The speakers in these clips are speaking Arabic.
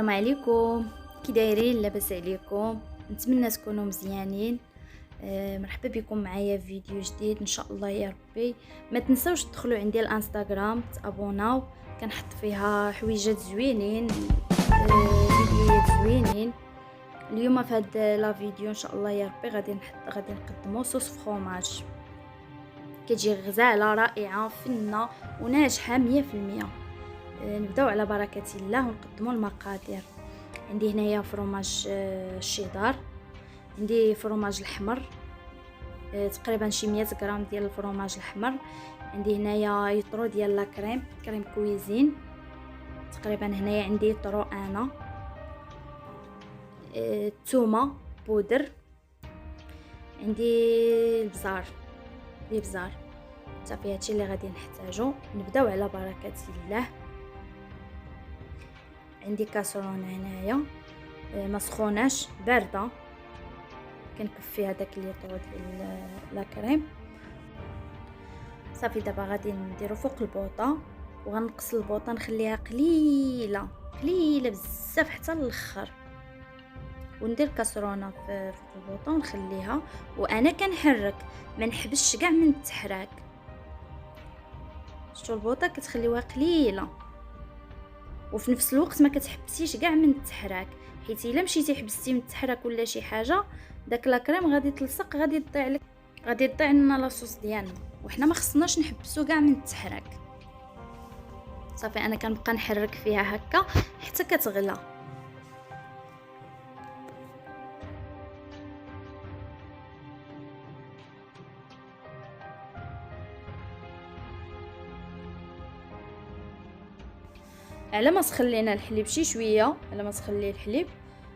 السلام عليكم، كي دايرين؟ لاباس عليكم؟ نتمنى تكونوا مزيانين. مرحبا بكم معايا في فيديو جديد ان شاء الله يا ربي. ما تنسوش تدخلوا عندي الانستغرام تابوناو، كنحط فيها حويجات زوينين، فيديوهات زوينين. اليوم في هذا لا فيديو ان شاء الله يا ربي غادي نقدموا صوص فروماج، كتجي غزاله رائعه فنه وناجحه 100%. نبداو على بركه الله ونقدموا المقادير. عندي هنايا فرomاج الشيدار، عندي فرomاج الحمر تقريبا شي 100 غرام ديال الفرomاج الحمر. عندي هنايا يطرو ديال لا كريم كويزين، تقريبا هنايا عندي يطرو انا. الثومه بودر، عندي البزار صافي. هادشي اللي غادي نحتاجو. نبداو على بركه الله. عندي كاسرونه هنايا ما سخوناش، بارده، كنكب فيها داك الليطرو ديال لا كريم صافي. دابا غادي نديرو فوق البوطه وغنقص البوطه، نخليها قليله بزاف حتى الاخر، وندير كاسرونه فوق البوطه ونخليها. وانا كنحرك، ما نحبسش كاع من التحراك. شتو البوطه كتخليوها قليله، وفي نفس الوقت ما كتحبسيش كاع من التحراك، حيت الا مشيتي حبستي من التحراك ولا شي حاجه داك لا كريم غادي تلصق، غادي تضيع لنا لاصوص ديالنا، وحنا ما خصناش نحبسو كاع من التحراك. صافي انا كنبقى نحرك فيها هكا حتى كتغلى. على ما سخلينا الحليب شي شويه، على ما سخلي الحليب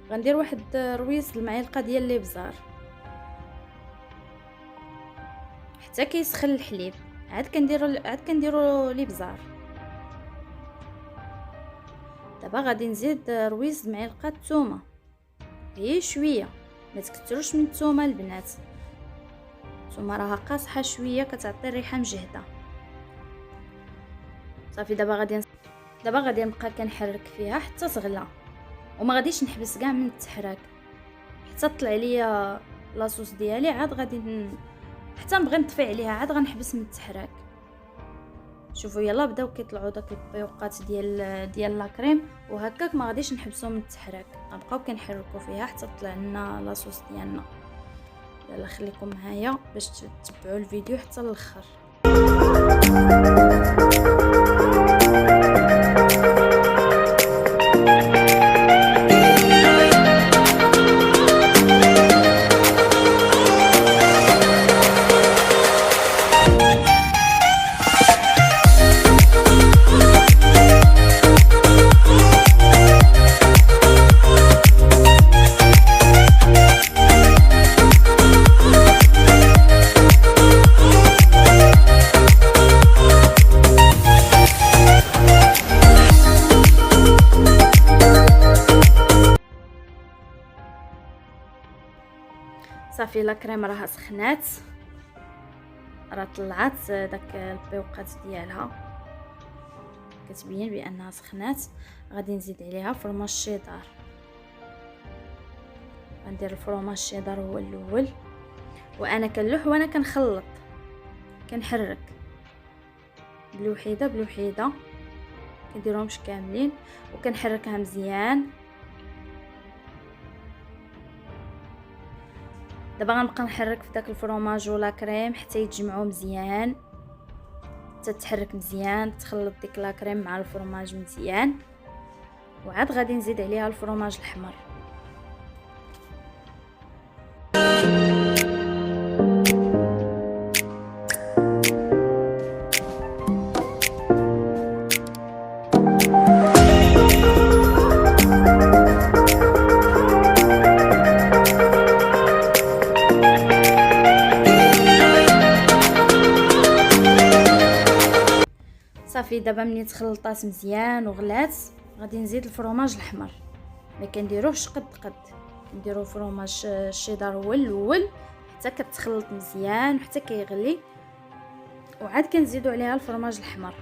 غندير واحد رويس المعلقه ديال الابزار حتى كيسخن الحليب، عاد كنديروا الابزار. دابا غادي نزيد رويس معلقه الثومه، غير شويه، ما تكثروش من الثومه البنات. الثومه راها قاصحه شويه، كتعطي ريحه مجهده. صافي دابا غادي نبقى كنحرك فيها حتى تغلى، وما غاديش نحبس كاع من التحراك حتى طلع ليا لاصوص ديالي. عاد غادي حتى نبغي نطفي عليها، عاد غنحبس من التحراك. شوفوا يلا بداو كيطلعوا داك البيوقات ديال لا كريم، وهكاك ما غاديش نحبسوا من التحراك، غنبقاو كنحركوا فيها حتى طلع لنا لاصوص ديالنا. يلا خليكم معايا باش تتبعوا الفيديو حتى الاخر. صافي لا كريم راها سخنات، راه طلعت داك البيوقات ديالها، كتبين بانها سخنات. غادي نزيد عليها فرماج الشيدار. غندير الفرماج الشيدار هو الاول، وانا كنلوح وانا كنخلط، كنحرك بلوحيده كنديرهمش كاملين وكنحركها مزيان. دابا غنبقى نحرك في داك الفرماج ولا كريم حتى يتجمعوا مزيان، حتى تحرك مزيان، تخلط ديك لا كريم مع الفرماج مزيان. وعاد غادي نزيد عليها الفرماج الحمر. صافي دابا ملي تخلطات مزيان وغلات غادي نزيد الفرماج الحمر. ما كنديروهش قد كنديرو فرماج الشيدار هو الاول حتى كتخلط مزيان وحتى كيغلي، وعاد كنزيدو عليها الفرماج الحمر.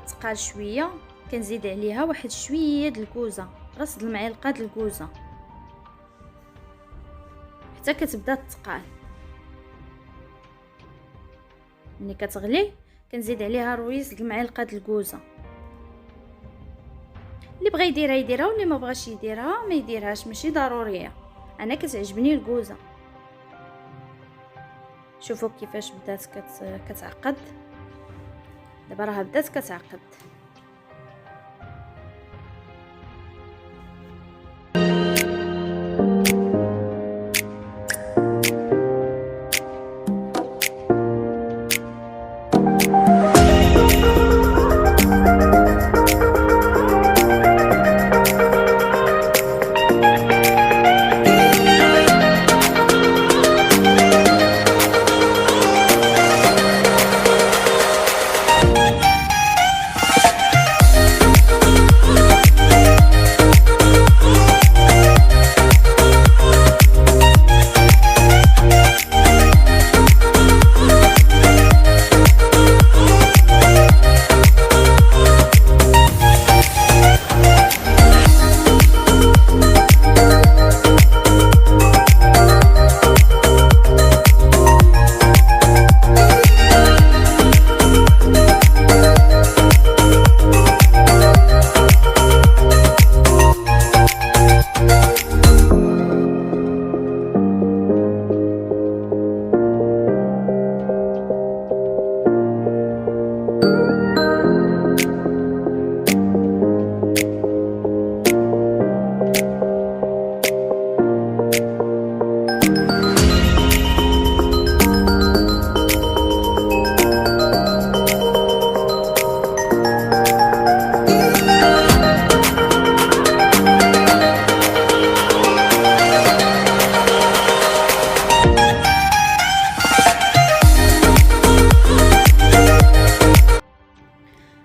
تقال شويه كنزيد عليها واحد شويه د الكوزه، راس د المعلقه د الكوزه حتى كتبدا تقال. ملي كتغلي كنزيد عليها رويس د المعلقه د الكوزه. اللي بغى يديرها يديرها واللي ما بغاش يديرها ما يديرهاش، ماشي ضروريه. انا كتعجبني الكوزه. شوفوا كيفاش بدات كتعقد. دابا راها بدات كتعقد.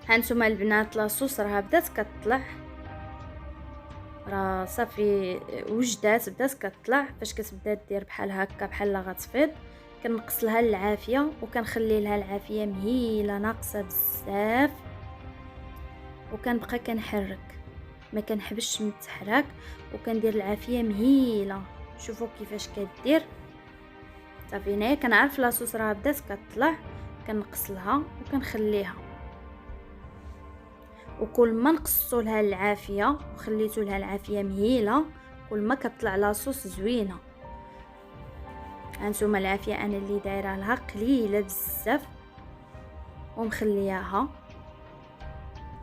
هانتوما البنات لاصوص راها بدات كتطلع، راه صافي وجدات بدات كتطلع. فاش كتبدا دير بحال هكا بحال غتفيض كنقص لها العافيه وكنخلي لها العافيه مهيله ناقصه بزاف، وكنبقى كنحرك ما كنحبش من التحراك، وكندير العافيه مهيله. شوفوا كيفاش كدير. صافي هنايا كنعرف لاصوص راه بدات كتطلع، كنقص لها وكنخليها. وكل ما نقصوا لها العافيه وخليتوا لها العافيه مهيله كل ما كتطلع لاصوص زوينه. هانتوما العافيه انا اللي دايره لها قليله بزاف ومخلياها،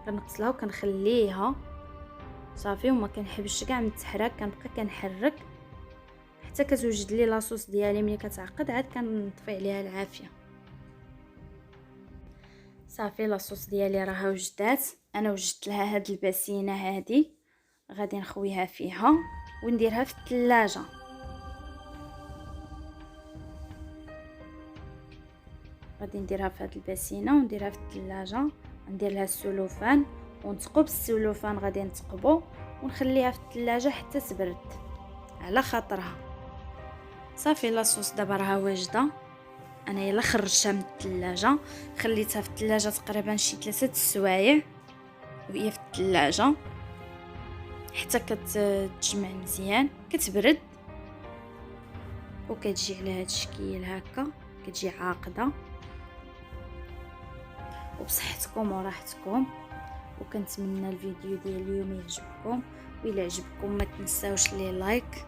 كنقص لها وكنخليها صافي، وما كنحبش كاع من التحراك، كنبقى كنحرك حتى كتوجد لي لاصوص ديالي. ملي كتعقد عاد كنطفي عليها العافيه. صافي لاصوص ديالي راها وجدات. انا وجدت لها هاد الباسينه هادي غادي نخويها فيها ونديرها في الثلاجه. غادي نديرها في هاد الباسينه ونديرها في الثلاجه، ندير لها السلوفان ونثقب السلوفان، غادي نثقبو ونخليها في الثلاجه حتى تبرد على خاطرها. صافي لاصوص دابا راها واجده. انا يلا خرجتها من الثلاجه، خليتها في الثلاجه تقريبا شي 3 السوايع وهي في الثلاجه حتى كتجمع مزيان كتبرد، وكتجي على هذا الشكل هكا، كتجي عاقده وبصحتكم وراحتكم. وكنتمنى الفيديو ديال اليوم يعجبكم، وإلا عجبكم ما تنساوش لي لايك.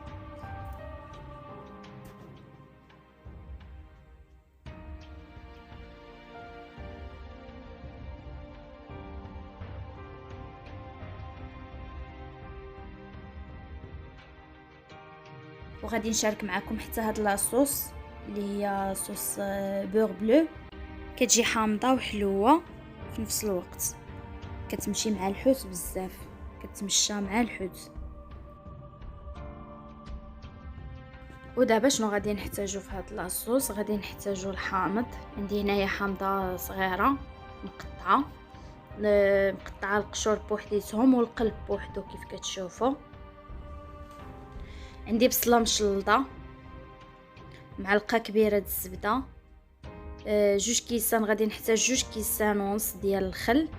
وغادي نشارك معكم حتى هاد لاصوص اللي هي صوص بور بلو، كتجي حامضه وحلوه في نفس الوقت، كتمشي مع الحوت بزاف، كتمشى مع الحوت. ودابا شنو غادي نحتاجو في هاد لاصوص؟ غادي نحتاجو الحامض. عندي هنايا حامضه صغيره مقطعه القشور بوحديتهم والقلب بوحدو كيف كتشوفوا. عندي بصله مشلضه، معلقه كبيره د الزبده، 2 كيسان. غادي نحتاج 2 كيسان ونص ديال الخل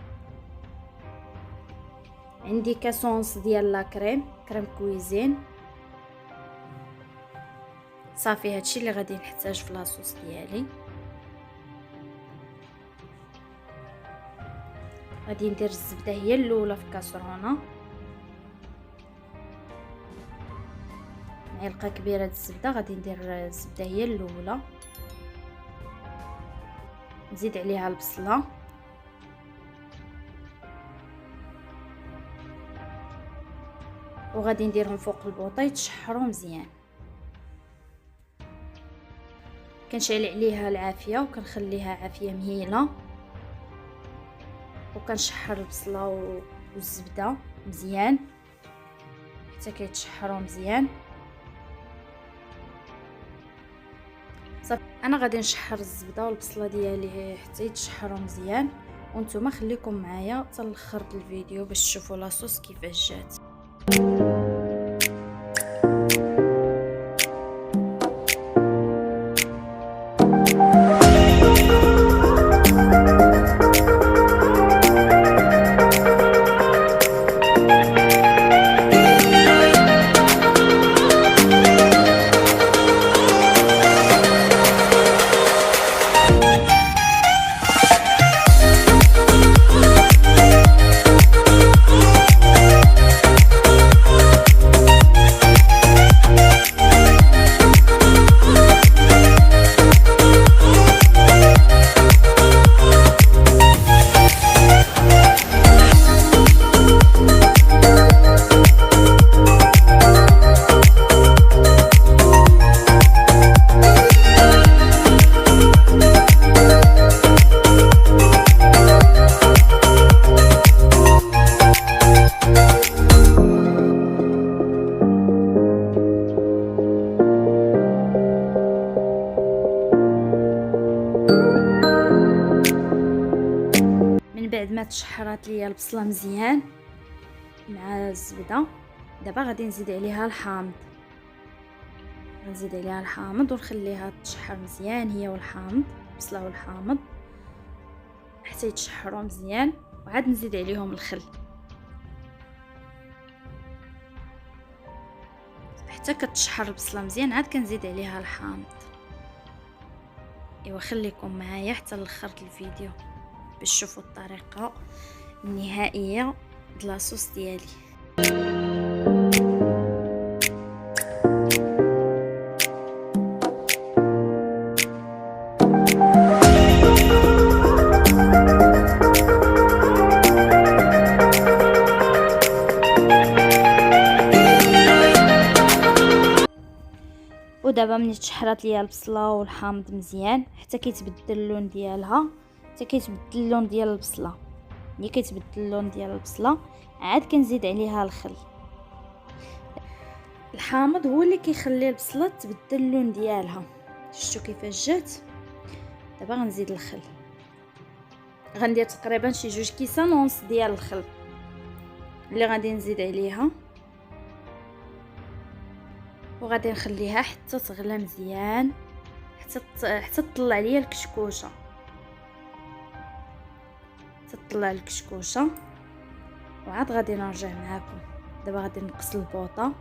عندي كاس ونص ديال لا كريم كويزين. صافي هادشي اللي غادي نحتاج في لاصوص ديالي. غادي ندير الزبده هي الاولى في كاسرونه، معلقه كبيره د الزبده. غادي ندير الزبده هي الاولى، نزيد عليها البصله وغادي نديرهم فوق البوطه يتشحروا مزيان. كنشعل عليها العافيه وكنخليها عافيه مهيله، وكنشحر البصله والزبده مزيان حتى كيتشحروا مزيان. صافي انا غادي نشحر الزبده والبصله ديالي حتى يتشحروا مزيان، وانتم خليكم معايا حتى الاخر الفيديو باش تشوفوا لاصوص كيفاش جات. بعد ما تشحرات ليا البصله مزيان مع الزبده، دابا غادي نزيد عليها الحامض. غنزيد عليها الحامض ونخليها تشحر مزيان هي والحامض، البصله والحامض حتى يتشحروا مزيان، وعاد نزيد عليهم الخل حتى كتشحر البصله مزيان. عاد كنزيد عليها الحامض. ايوا خليكم معايا حتى الاخر الفيديو باش تشوفوا الطريقه النهائيه د لاصوص ديالي. ودابا ملي تشحرات ليا البصله والحامض مزيان حتى كيتبدل اللون ديالها، حتى كيتبدل اللون ديال البصله. ملي كيتبدل اللون ديال البصله عاد كنزيد عليها الخل. الحامض هو اللي كيخلي البصله تبدل اللون ديالها. شفتوا كيفاش جات؟ دابا غنزيد الخل، غندير تقريبا شي 2 كيسان ونص ديال الخل اللي غادي نزيد عليها، وغادي نخليها حتى تغلى مزيان حتى تطلع ليا الكشكوشه. تطلع الكشكوشه وعاد غادي نرجع معاكم. دابا غادي نقص البوطه،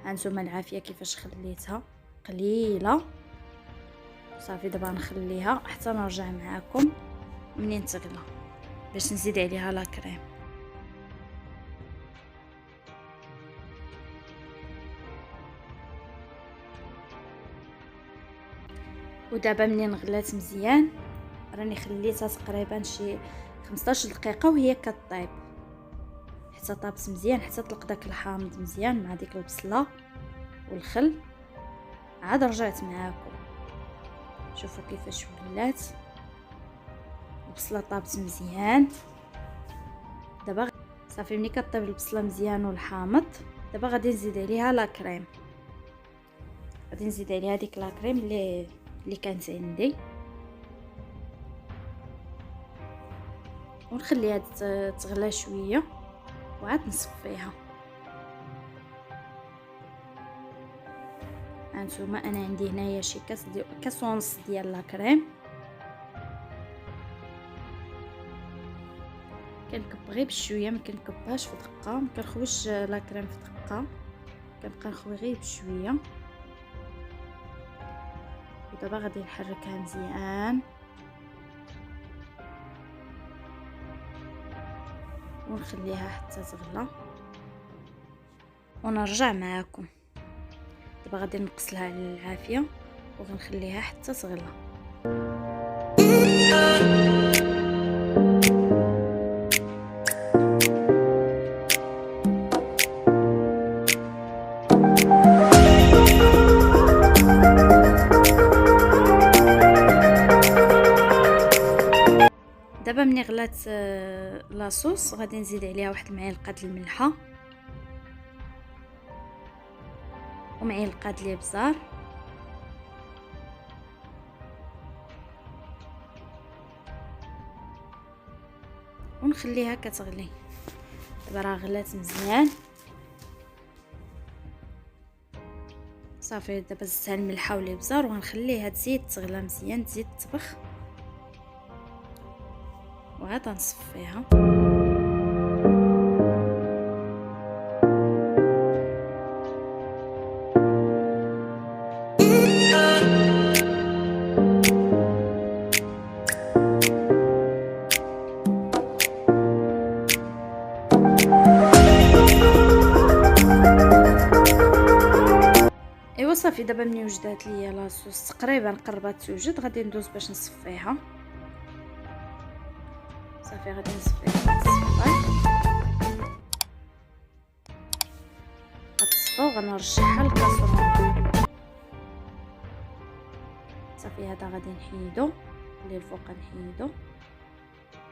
هانتوما العافيه كيفاش خليتها قليله. صافي دابا نخليها حتى نرجع معاكم منين تغلى باش نزيد عليها لا كريم. ودابا منين غلات مزيان راني خليتها تقريبا شي 15 دقيقه وهي كطيب حتى طابت مزيان، حتى طلق داك الحامض مزيان مع ديك البصله والخل. عاد رجعت معاكم، شوفوا كيفاش ولات البصله طابت مزيان. دابا صافي ملي كطيب البصله مزيان والحامض دابا غادي نزيد عليها لا كريم. غادي نزيد عليها ديك لا كريم اللي كانت عندي ونخليها تغلى شويه وعاد نصفيها. هانتوما انا عندي هنايا شي كاس ونص ديال لا كريم. كنكب غير بشويه، ما كنكبهاش في دقه، ما كنخويش لا كريم في دقه، كنبقى نخوي غير بشويه. ودابا غادي نحركها مزيان ونخليها حتى تغلى ونرجع معاكم. دابا غادي نقصلها على العافيه وغنخليها حتى تغلى. دابا ملي غلات لاصوص غادي نزيد عليها واحد المعلقه د الملحه ومعلقه د الابزار ونخليها كتغلي. دابا راه غلات مزيان صافي. دابا زدتها الملحه والابزار وغنخليها تزيد تغلى مزيان، تزيد تطبخ وعاد نصفيها. ايوا صافي. دابا ملي وجدات ليا لاصوص تقريبا قربات توجد، غادي ندوز باش نصفيها. صافي غادي نصفيها. غتصفى وغنرجعها للكاسرونه. صافي هذا غادي نحيدو اللي الفوق نحيدو.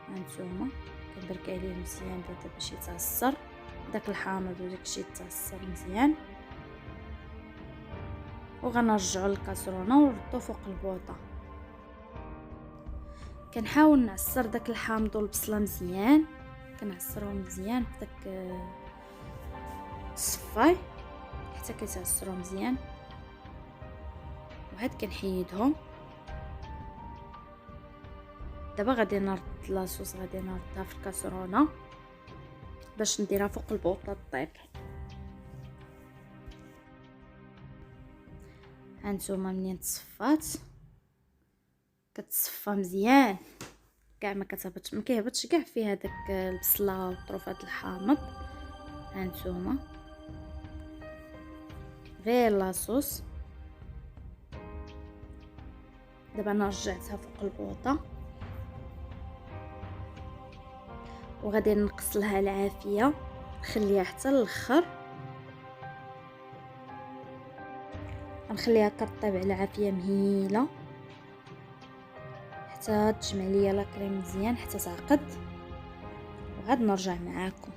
هانتوما كنبرك عليه مزيان بعدا باش يتعصر داك الحامض وداكشي يتعصر مزيان، وغنرجعو للكاسرونه ونردو فوق البوطه. كنحاول نعصر داك الحامض والبصله مزيان، كنعصرهم مزيان بداك الصفاي حتى كيتعصروا مزيان، وعاد كنحيدهم. دابا غادي نرد لاصوص، غادي نردها في الكاسرونه باش نديرها فوق البوطه طيب. هانتوما منين تصفات كتصفى مزيان، كاع ما كتهبطش، ما كيهبطش كاع فيها داك البصله وطروفات الحامض. هانتوما غير لاصوص. دابا انا رجعتها فوق البوطه وغادي نقص لها العافيه، نخليها حتى الاخر، غنخليها كطيب على عافيه مهيله حتى تجمع ليا لا كريم مزيان حتى تعقد، وعاد نرجع معاكم.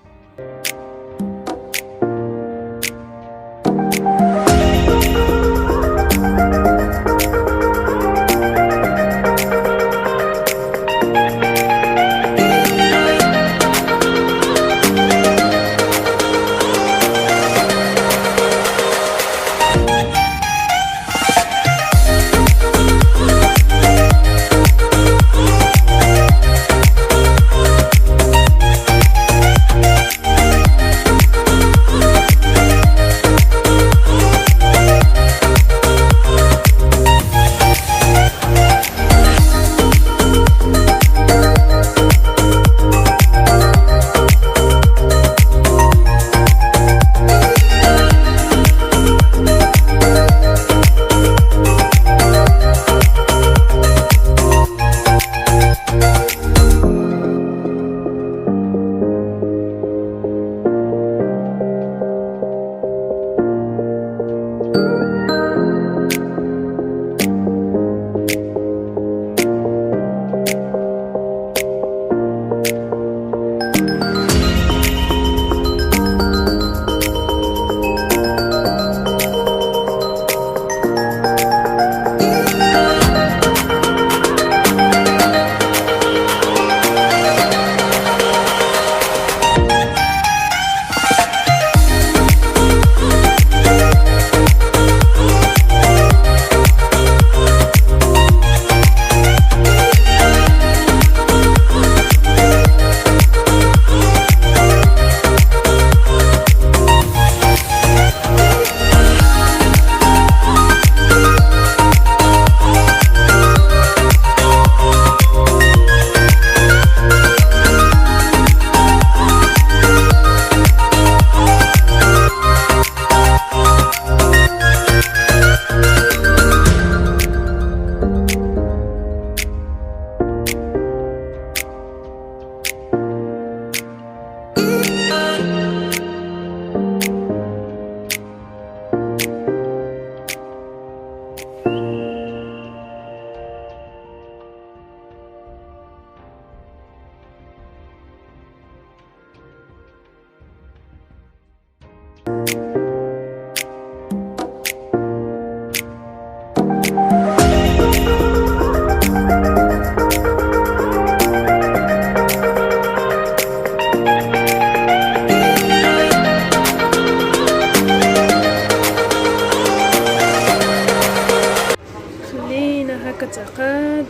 كتعقد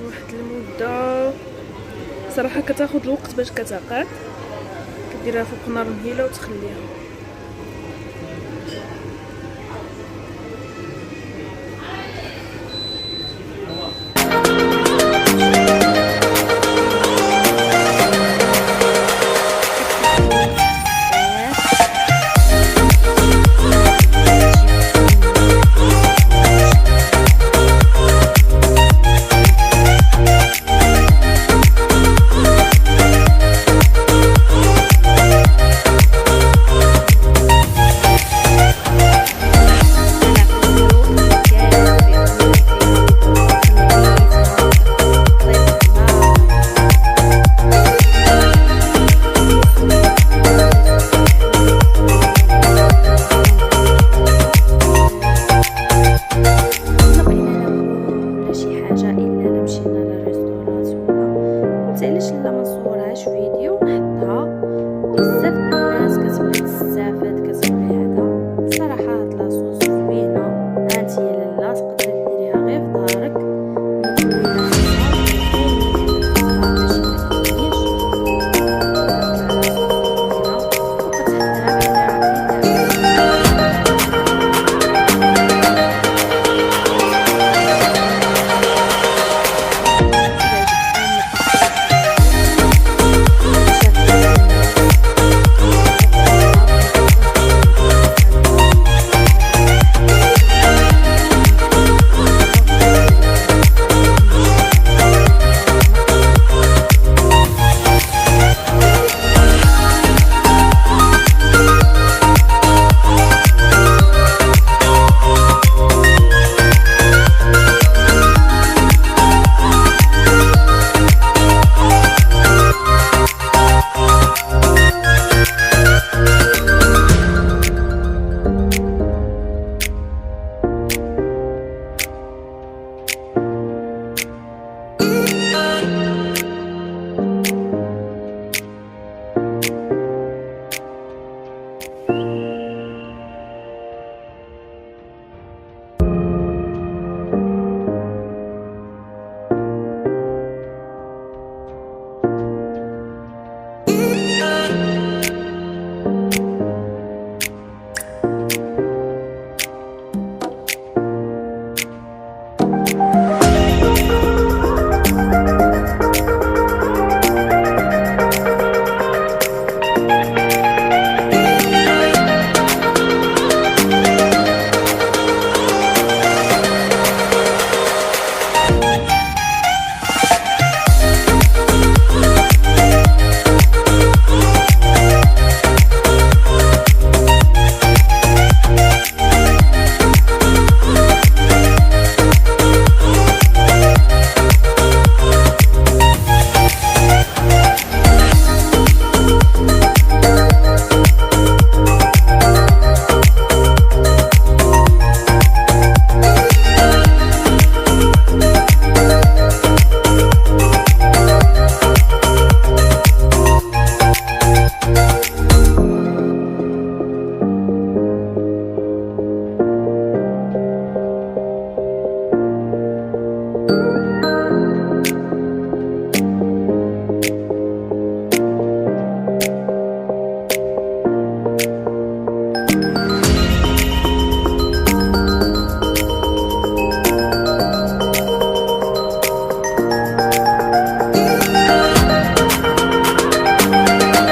واحد المده صراحه، كتاخد الوقت باش كتعقد. كديرها فوق نار مهيله وتخليها. بزاف د الناس كتبغي تستافد، كتبغي هذا. صراحه هاد لاصوص